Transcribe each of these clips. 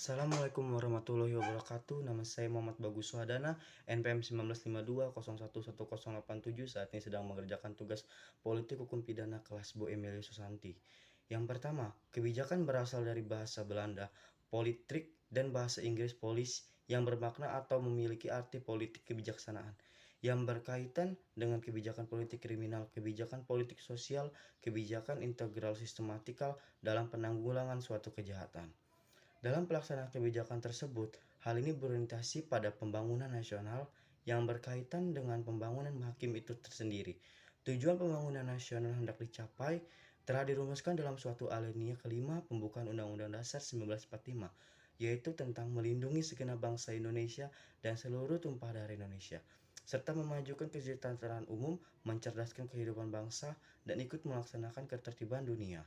Assalamualaikum warahmatullahi wabarakatuh. Nama saya Muhammad Bagus Suhadana, NPM 1952011087. Saat ini sedang mengerjakan tugas politik hukum pidana kelas Bu Emilia Susanti. Yang pertama, kebijakan berasal dari bahasa Belanda, politik, dan bahasa Inggris polis, yang bermakna atau memiliki arti politik kebijaksanaan, yang berkaitan dengan kebijakan politik kriminal, kebijakan politik sosial, kebijakan integral sistematikal dalam penanggulangan suatu kejahatan. Dalam pelaksanaan kebijakan tersebut, hal ini berorientasi pada pembangunan nasional yang berkaitan dengan pembangunan hakim itu tersendiri. Tujuan pembangunan nasional hendak dicapai telah dirumuskan dalam suatu alinea kelima pembukaan Undang-Undang Dasar 1945, yaitu tentang melindungi segenap bangsa Indonesia dan seluruh tumpah darah Indonesia, serta memajukan kesejahteraan umum, mencerdaskan kehidupan bangsa, dan ikut melaksanakan ketertiban dunia,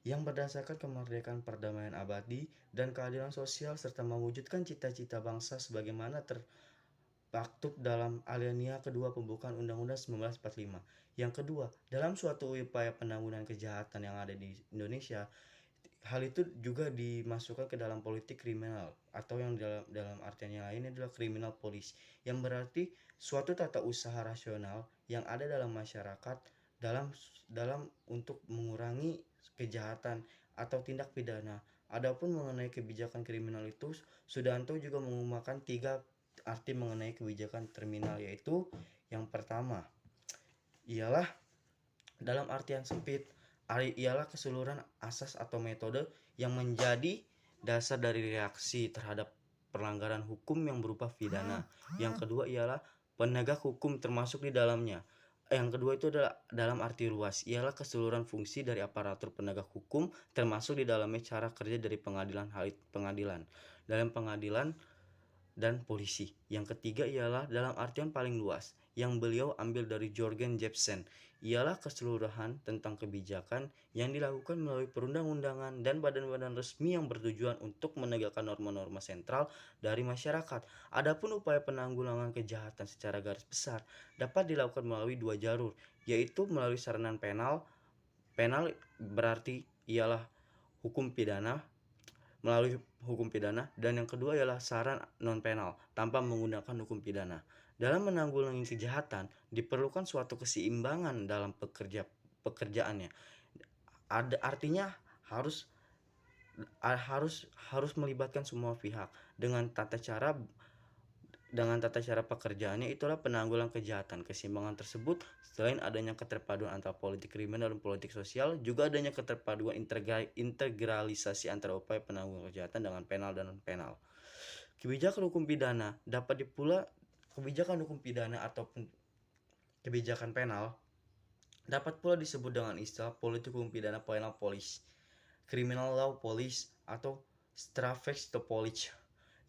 yang berdasarkan kemerdekaan, perdamaian abadi, dan keadilan sosial, serta mewujudkan cita-cita bangsa sebagaimana termaktub dalam alinea kedua pembukaan Undang-Undang 1945. Yang kedua, dalam suatu upaya penanggulangan kejahatan yang ada di Indonesia, hal itu juga dimasukkan ke dalam politik kriminal, atau yang dalam artian yang lain adalah kriminal polis, yang berarti suatu tata usaha rasional yang ada dalam masyarakat dalam dalam untuk mengurangi kejahatan atau tindak pidana. Adapun mengenai kebijakan kriminal itu, Sudanto juga mengumumkan 3 arti mengenai kebijakan kriminal, yaitu yang pertama ialah dalam artian sempit ialah keseluruhan asas atau metode yang menjadi dasar dari reaksi terhadap pelanggaran hukum yang berupa pidana. Yang kedua ialah penegak hukum termasuk di dalamnya. Yang kedua itu adalah dalam arti luas, ialah keseluruhan fungsi dari aparatur penegak hukum termasuk di dalamnya cara kerja dari dalam pengadilan dan polisi. Yang ketiga ialah dalam artian paling luas yang beliau ambil dari Jorgen Jepsen, ialah keseluruhan tentang kebijakan yang dilakukan melalui perundang-undangan dan badan-badan resmi yang bertujuan untuk menegakkan norma-norma sentral dari masyarakat. Adapun upaya penanggulangan kejahatan secara garis besar dapat dilakukan melalui 2 jalur, yaitu melalui sarana penal. Penal berarti ialah hukum pidana, melalui hukum pidana, dan yang kedua ialah saran non penal tanpa menggunakan hukum pidana. Dalam menanggulangi kejahatan diperlukan suatu keseimbangan dalam pekerjaannya. Artinya harus harus melibatkan semua pihak dengan tata cara pekerjaannya, itulah penanggulangan kejahatan. Keseimbangan tersebut selain adanya keterpaduan antara politik kriminal dan politik sosial, juga adanya keterpaduan integralisasi antara upaya penanggulangan kejahatan dengan penal dan non penal. Kebijakan hukum pidana ataupun kebijakan penal dapat pula disebut dengan istilah politik hukum pidana penal police, criminal law police, atau Strafrechtpolitik,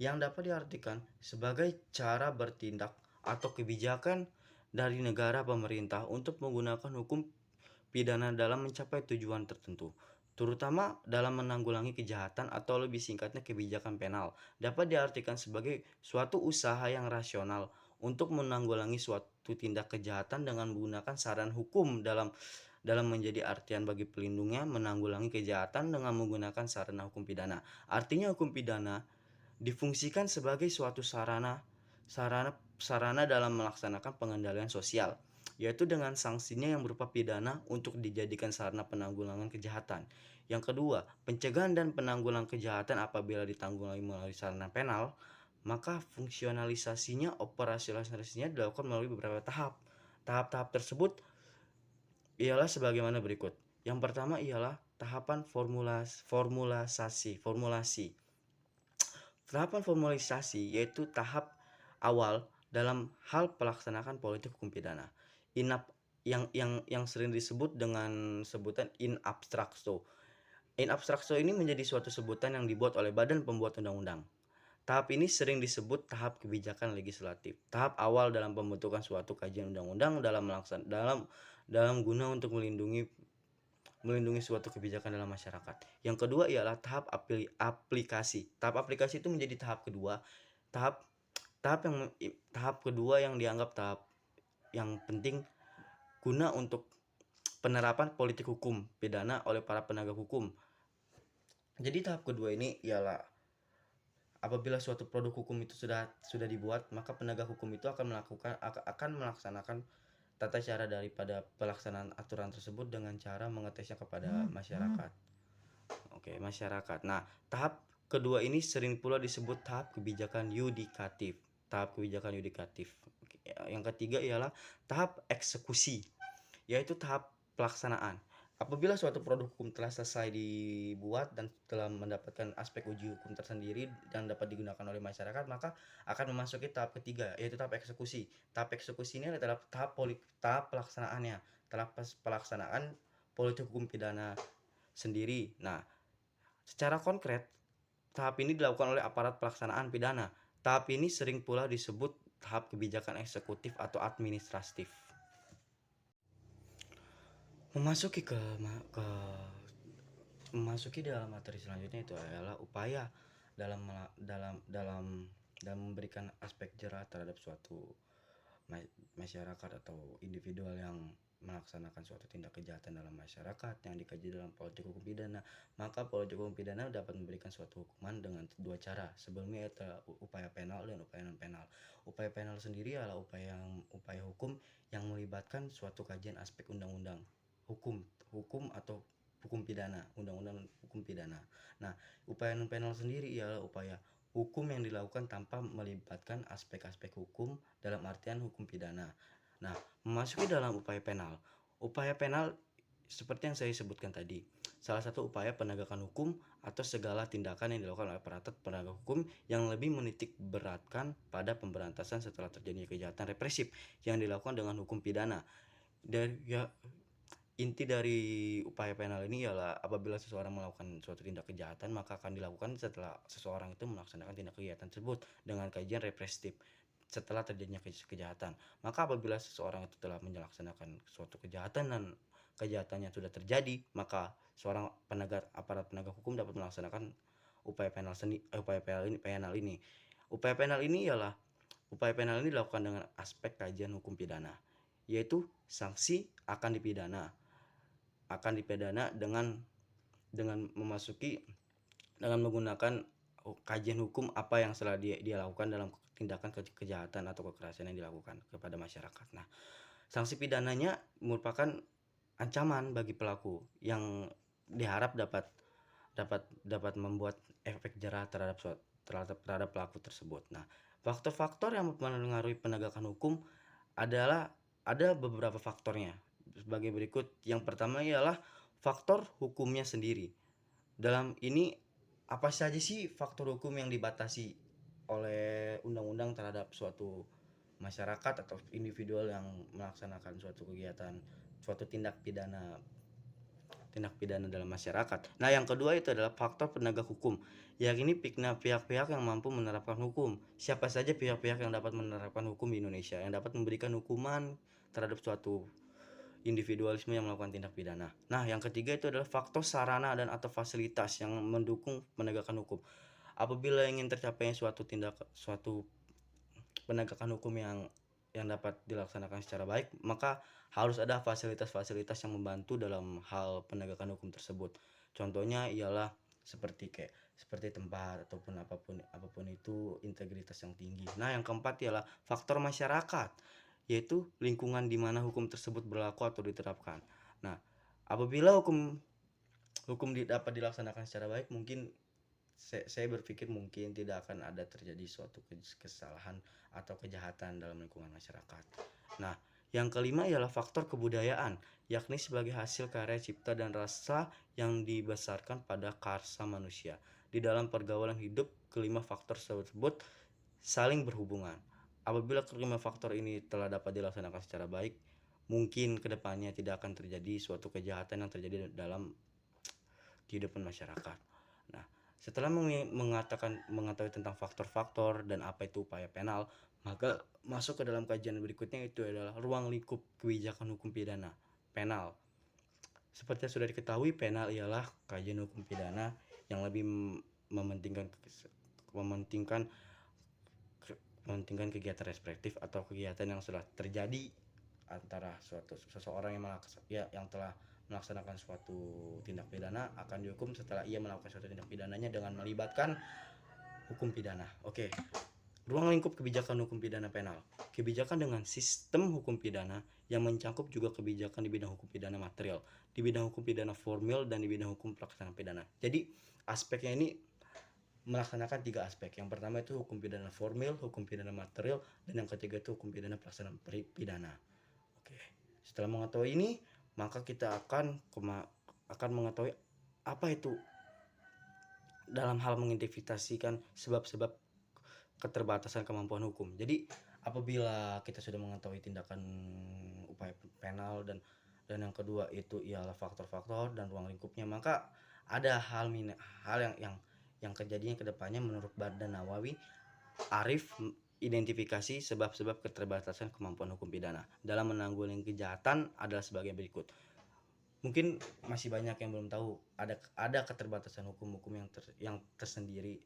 yang dapat diartikan sebagai cara bertindak atau kebijakan dari negara pemerintah untuk menggunakan hukum pidana dalam mencapai tujuan tertentu, terutama dalam menanggulangi kejahatan, atau lebih singkatnya kebijakan penal dapat diartikan sebagai suatu usaha yang rasional untuk menanggulangi suatu tindak kejahatan dengan menggunakan saran hukum dalam menjadi artian bagi pelindungnya menanggulangi kejahatan dengan menggunakan sarana hukum pidana. Artinya hukum pidana difungsikan sebagai suatu sarana dalam melaksanakan pengendalian sosial, yaitu dengan sanksinya yang berupa pidana untuk dijadikan sarana penanggulangan kejahatan. Yang kedua, pencegahan dan penanggulangan kejahatan apabila ditanggulangi melalui sarana penal, maka fungsionalisasinya, operasionalisasinya dilakukan melalui beberapa tahap. Tahap-tahap tersebut ialah sebagaimana berikut. Yang pertama ialah tahapan formulasi. Tahapan formalisasi yaitu tahap awal dalam hal pelaksanaan politik hukum pidana. Yang sering disebut dengan sebutan in abstracto. In abstracto ini menjadi suatu sebutan yang dibuat oleh badan pembuat undang-undang. Tahap ini sering disebut tahap kebijakan legislatif. Tahap awal dalam pembentukan suatu kajian undang-undang dalam guna untuk melindungi suatu kebijakan dalam masyarakat. Yang kedua ialah tahap aplikasi. Tahap aplikasi itu menjadi tahap kedua. Tahap kedua yang dianggap tahap yang penting guna untuk penerapan politik hukum pidana oleh para penegak hukum. Jadi tahap kedua ini ialah Apabila suatu produk hukum itu sudah dibuat, maka penegak hukum itu akan melaksanakan tata cara daripada pelaksanaan aturan tersebut dengan cara mengetesnya kepada masyarakat. Oke, masyarakat. Nah, tahap kedua ini sering pula disebut tahap kebijakan yudikatif. Tahap kebijakan yudikatif. Oke, yang ketiga ialah tahap eksekusi, yaitu tahap pelaksanaan. Apabila suatu produk hukum telah selesai dibuat dan telah mendapatkan aspek uji hukum tersendiri dan dapat digunakan oleh masyarakat, maka akan memasuki tahap ketiga, yaitu tahap eksekusi. Tahap eksekusi ini adalah tahap pelaksanaannya, tahap pelaksanaan politik hukum pidana sendiri. Nah, secara konkret, tahap ini dilakukan oleh aparat pelaksanaan pidana. Tahap ini sering pula disebut tahap kebijakan eksekutif atau administratif. Memasuki dalam materi selanjutnya itu adalah upaya dalam memberikan aspek jera terhadap suatu masyarakat atau individual yang melaksanakan suatu tindak kejahatan dalam masyarakat yang dikaji dalam politik hukum pidana. Maka politik hukum pidana dapat memberikan suatu hukuman dengan dua cara. Sebelumnya yaitu upaya penal dan upaya non penal. Upaya penal sendiri adalah upaya hukum yang melibatkan suatu kajian aspek undang-undang hukum atau hukum pidana, undang-undang hukum pidana. Nah, upaya non penal sendiri ialah upaya hukum yang dilakukan tanpa melibatkan aspek-aspek hukum dalam artian hukum pidana. Nah, memasuki dalam upaya penal. Upaya penal seperti yang saya sebutkan tadi, salah satu upaya penegakan hukum atau segala tindakan yang dilakukan oleh aparat penegak hukum yang lebih menitik beratkan pada pemberantasan setelah terjadinya kejahatan represif yang dilakukan dengan hukum pidana. Dan ya, inti dari upaya penal ini ialah apabila seseorang melakukan suatu tindak kejahatan, maka akan dilakukan setelah seseorang itu melaksanakan tindak kejahatan tersebut dengan kajian represif setelah terjadinya kejahatan. Maka apabila seseorang itu telah melaksanakan suatu kejahatan dan kejahatannya sudah terjadi, maka seorang aparat penegak hukum dapat melaksanakan upaya penal ini. Upaya penal ini dilakukan dengan aspek kajian hukum pidana, yaitu sanksi akan dipidana dengan menggunakan kajian hukum apa yang setelah dia lakukan dalam tindakan kejahatan atau kekerasan yang dilakukan kepada masyarakat. Nah, sanksi pidananya merupakan ancaman bagi pelaku yang diharap dapat membuat efek jerah terhadap pelaku tersebut. Nah, faktor-faktor yang mempengaruhi penegakan hukum adalah ada beberapa faktornya sebagai berikut. Yang pertama ialah faktor hukumnya sendiri. Dalam ini apa saja sih faktor hukum yang dibatasi oleh undang-undang terhadap suatu masyarakat atau individual yang melaksanakan suatu kegiatan, suatu tindak pidana dalam masyarakat. Nah, yang kedua itu adalah faktor penegak hukum. Yakni pihak-pihak yang mampu menerapkan hukum. Siapa saja pihak-pihak yang dapat menerapkan hukum di Indonesia, yang dapat memberikan hukuman terhadap suatu individualisme yang melakukan tindak pidana. Nah, yang ketiga itu adalah faktor sarana dan atau fasilitas yang mendukung penegakan hukum. Apabila ingin tercapainya suatu penegakan hukum yang dapat dilaksanakan secara baik, maka harus ada fasilitas-fasilitas yang membantu dalam hal penegakan hukum tersebut. Contohnya ialah seperti tempat ataupun apapun itu integritas yang tinggi. Nah, yang keempat ialah faktor masyarakat, yaitu lingkungan di mana hukum tersebut berlaku atau diterapkan. Nah, apabila hukum dapat dilaksanakan secara baik, mungkin saya berpikir mungkin tidak akan ada terjadi suatu kesalahan atau kejahatan dalam lingkungan masyarakat. Nah, yang kelima ialah faktor kebudayaan, yakni sebagai hasil karya cipta dan rasa yang dibesarkan pada karsa manusia. Di dalam pergaulan hidup, kelima faktor tersebut saling berhubungan. Apabila kelima faktor ini telah dapat dilaksanakan secara baik, mungkin kedepannya tidak akan terjadi suatu kejahatan yang terjadi dalam kehidupan masyarakat. Nah, setelah mengetahui tentang faktor-faktor dan apa itu upaya penal, maka masuk ke dalam kajian berikutnya, itu adalah ruang lingkup kebijakan hukum pidana penal. Seperti yang sudah diketahui, penal ialah kajian hukum pidana yang lebih mementingkan kegiatan represif atau kegiatan yang sudah terjadi antara seseorang yang telah melaksanakan suatu tindak pidana akan dihukum setelah ia melakukan suatu tindak pidananya dengan melibatkan hukum pidana. Oke. Ruang lingkup kebijakan hukum pidana penal. Kebijakan dengan sistem hukum pidana yang mencakup juga kebijakan di bidang hukum pidana material, di bidang hukum pidana formil, dan di bidang hukum pelaksanaan pidana. Jadi aspeknya ini melaksanakan 3 aspek. Yang pertama itu hukum pidana formil, hukum pidana material, dan yang ketiga itu hukum pidana pelaksanaan pidana. Oke. Setelah mengetahui ini, maka kita akan mengetahui apa itu dalam hal mengidentifikasikan sebab-sebab keterbatasan kemampuan hukum. Jadi apabila kita sudah mengetahui tindakan upaya penal dan yang kedua itu ialah faktor-faktor dan ruang lingkupnya, maka ada hal yang kejadian kedepannya menurut Badan Nawawi Arif, identifikasi sebab-sebab keterbatasan kemampuan hukum pidana dalam menanggulangi kejahatan adalah sebagai berikut. Mungkin masih banyak yang belum tahu ada keterbatasan hukum-hukum yang tersendiri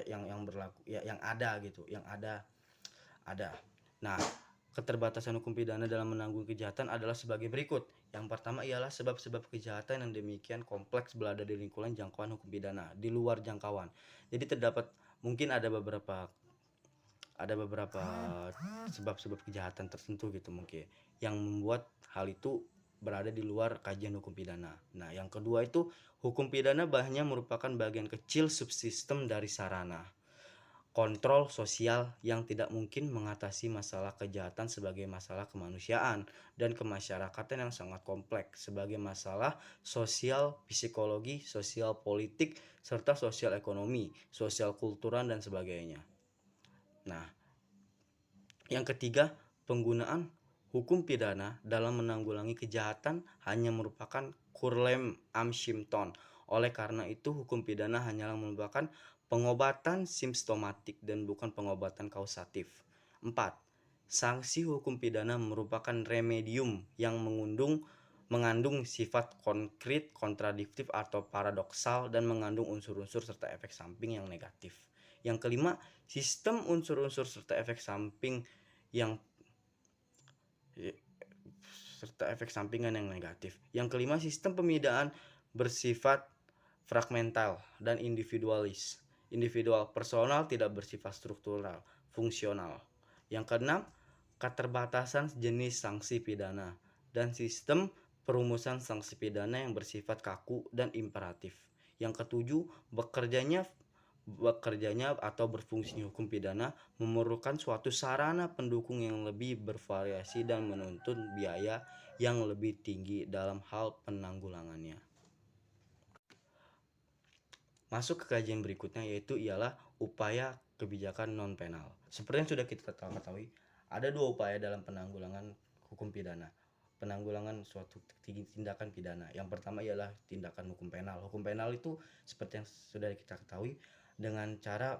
yang berlaku yang ada gitu, yang ada. Nah, keterbatasan hukum pidana dalam menanggulangi kejahatan adalah sebagai berikut. Yang pertama ialah sebab-sebab kejahatan yang demikian kompleks berada di lingkungan jangkauan hukum pidana, di luar jangkauan. Jadi terdapat mungkin ada beberapa sebab-sebab kejahatan tertentu gitu mungkin yang membuat hal itu berada di luar kajian hukum pidana. Nah, yang kedua itu hukum pidana hanya merupakan bagian kecil subsistem dari sarana kontrol sosial yang tidak mungkin mengatasi masalah kejahatan sebagai masalah kemanusiaan dan kemasyarakatan yang sangat kompleks sebagai masalah sosial, psikologi, sosial politik, serta sosial ekonomi, sosial kultural dan sebagainya. Nah, yang ketiga, penggunaan hukum pidana dalam menanggulangi kejahatan hanya merupakan kurlem amsyimton. Oleh karena itu, hukum pidana hanyalah merupakan pengobatan simptomatik dan bukan pengobatan kausatif. 4. Sanksi hukum pidana merupakan remedium yang mengandung sifat konkret, kontradiktif atau paradoksal dan mengandung unsur-unsur serta efek samping yang negatif. Yang kelima, sistem unsur-unsur serta efek samping yang sampingan yang negatif. Yang kelima, sistem pemidaan bersifat fragmental dan individualis. Individual personal tidak bersifat struktural, fungsional. Yang keenam, keterbatasan jenis sanksi pidana dan sistem perumusan sanksi pidana yang bersifat kaku dan imperatif. Yang ketujuh, bekerjanya atau berfungsinya hukum pidana memerlukan suatu sarana pendukung yang lebih bervariasi dan menuntut biaya yang lebih tinggi dalam hal penanggulangannya. Masuk ke kajian berikutnya yaitu ialah upaya kebijakan non penal. Seperti yang sudah kita ketahui, ada 2 upaya dalam penanggulangan hukum pidana. Penanggulangan suatu tindakan pidana. Yang pertama ialah tindakan hukum penal. Hukum penal itu seperti yang sudah kita ketahui dengan cara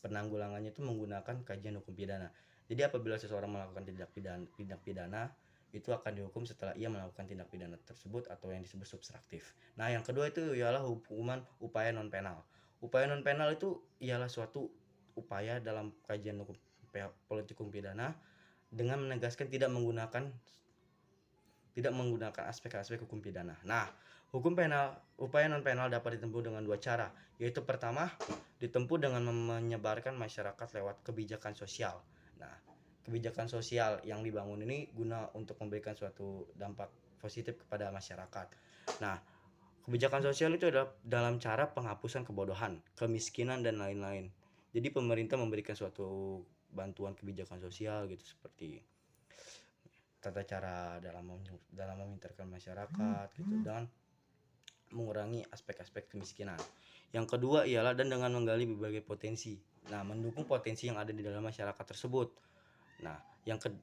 penanggulangannya itu menggunakan kajian hukum pidana. Jadi apabila seseorang melakukan tindak pidana itu akan dihukum setelah ia melakukan tindak pidana tersebut atau yang disebut subtraktif. Nah, yang kedua itu ialah hukuman upaya non penal. Upaya non penal itu ialah suatu upaya dalam kajian hukum politik hukum pidana dengan menegaskan tidak menggunakan aspek-aspek hukum pidana. Nah, upaya non penal dapat ditempuh dengan 2 cara, yaitu pertama ditempuh dengan menyebarkan masyarakat lewat kebijakan sosial. Nah, kebijakan sosial yang dibangun ini guna untuk memberikan suatu dampak positif kepada masyarakat. Nah, kebijakan sosial itu adalah dalam cara penghapusan kebodohan, kemiskinan dan lain-lain. Jadi pemerintah memberikan suatu bantuan kebijakan sosial gitu seperti tata cara dalam memintarkan masyarakat gitu dan mengurangi aspek-aspek kemiskinan. Yang kedua ialah dan dengan menggali berbagai potensi. Nah, mendukung potensi yang ada di dalam masyarakat tersebut. Nah,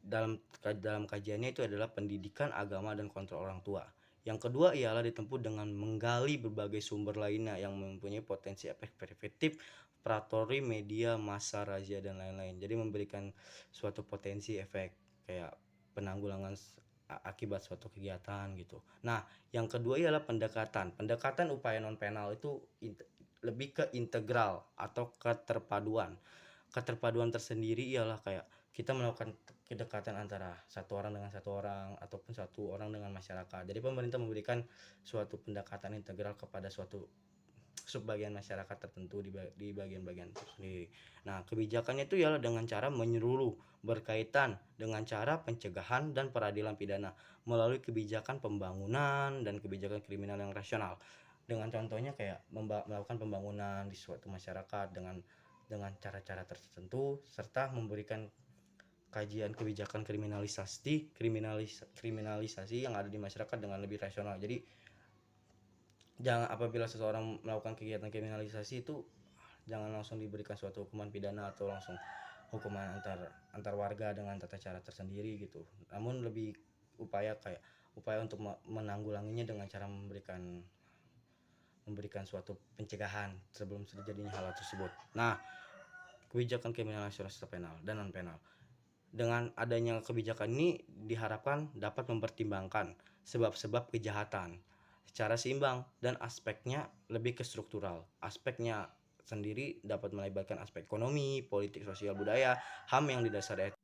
dalam kajiannya itu adalah pendidikan, agama dan kontrol orang tua. Yang kedua ialah ditempuh dengan menggali berbagai sumber lainnya yang mempunyai potensi efek preventif, pratori, media, massa, razia dan lain-lain. Jadi memberikan suatu potensi efek kayak penanggulangan akibat suatu kegiatan gitu. Nah, yang kedua ialah pendekatan. Pendekatan upaya non penal itu lebih ke integral atau keterpaduan. Keterpaduan tersendiri ialah kayak kita melakukan kedekatan antara satu orang dengan satu orang ataupun satu orang dengan masyarakat. Jadi pemerintah memberikan suatu pendekatan integral kepada suatu subbagian masyarakat tertentu di bagian-bagian tersendiri. Nah, kebijakannya itu ialah dengan cara menyeluruh, berkaitan dengan cara pencegahan dan peradilan pidana melalui kebijakan pembangunan dan kebijakan kriminal yang rasional. Dengan contohnya kayak melakukan pembangunan di suatu masyarakat dengan cara-cara tertentu serta memberikan kajian kebijakan kriminalisasi yang ada di masyarakat dengan lebih rasional. Jadi jangan apabila seseorang melakukan kegiatan kriminalisasi itu jangan langsung diberikan suatu hukuman pidana atau langsung hukuman antar warga dengan tata cara tersendiri gitu. Namun lebih upaya untuk menanggulanginya dengan cara memberikan suatu pencegahan sebelum terjadinya hal tersebut. Nah, kebijakan kriminal nasional serta penal dan non penal. Dengan adanya kebijakan ini diharapkan dapat mempertimbangkan sebab-sebab kejahatan secara seimbang dan aspeknya lebih ke struktural. Aspeknya sendiri dapat melibatkan aspek ekonomi, politik, sosial, budaya, HAM yang didasari.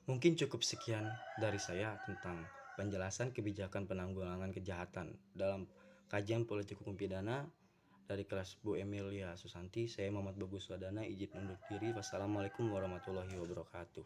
Mungkin cukup sekian dari saya tentang penjelasan kebijakan penanggulangan kejahatan dalam kajian politik hukum pidana dari kelas Bu Emilia Susanti. Saya Muhammad Bagus Wadana, izin undur diri. Wassalamualaikum warahmatullahi wabarakatuh.